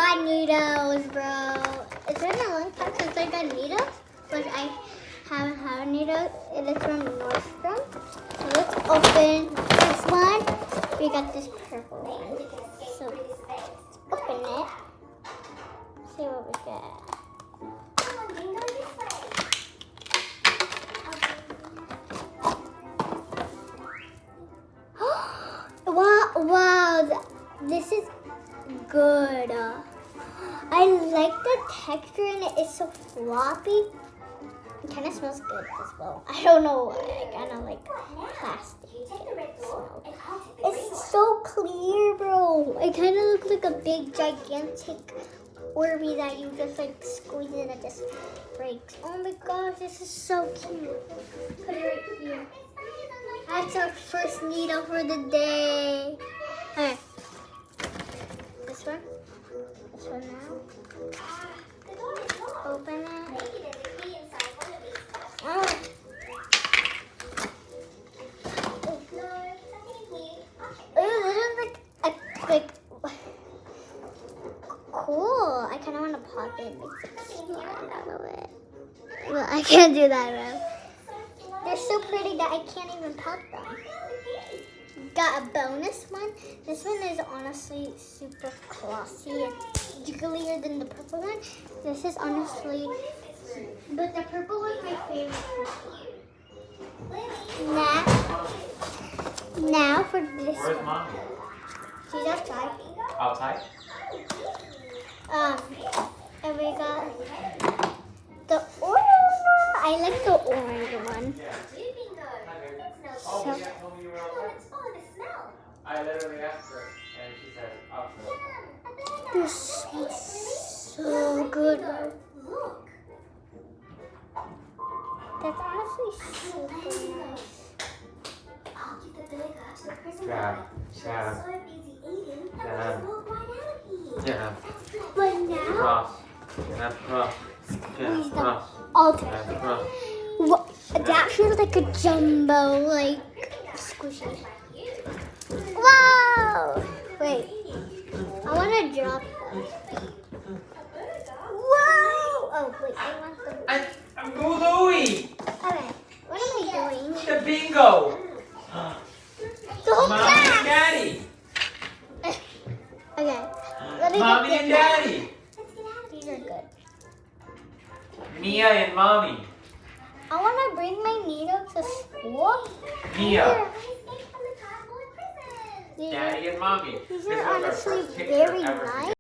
got Neatos, bro. It's been a long time since I got Neatos, but I haven't had a Neatos. It is from Nordstrom. So let's open this one. We got this purple one. So let's open it. See what we get. Wow, this is good. I like the texture in it. It's so floppy. It kind of smells good as well. I don't know why. I kind of like plastic. It's so clear, bro. It kind of looks like a big, gigantic Orbeez that you just like squeeze and it just breaks. Oh my gosh, this is so cute. Put it right here. That's our first needle for the day. Okay. This one. This one now. Open it. Oh. Ooh, this is like cool. I kind of want to pop it and make it slide out of it. Well, I can't do that, bro. They're so pretty that I can't even pop them. Got a bonus one. This one is honestly super glossy and jigglier than the purple one. This is honestly, but the purple one's my favorite. Now for this Where's one. Mom? She's outside. Outside? And we got the orange. I like the orange one. So, I literally asked her, and she said, outside. this smells so good. That's honestly super nice. Jab, jab, jab, jab, But now, cross, jab, cross, squeeze jab, them cross, all together. jab, cross. That feels like a jumbo, like squishy. Wow! Wait, I want to drop them. Wow! Oh wait, I want them. I'm Louie! Okay, what am I doing? The bingo! The whole Mommy and class. Daddy! Okay, let me Mommy get and them. Daddy! These are good. Mia and Mommy. I want to bring my needle to school. Mia, These are- Daddy and Mommy. These This are was our honestly first picture very ever nice.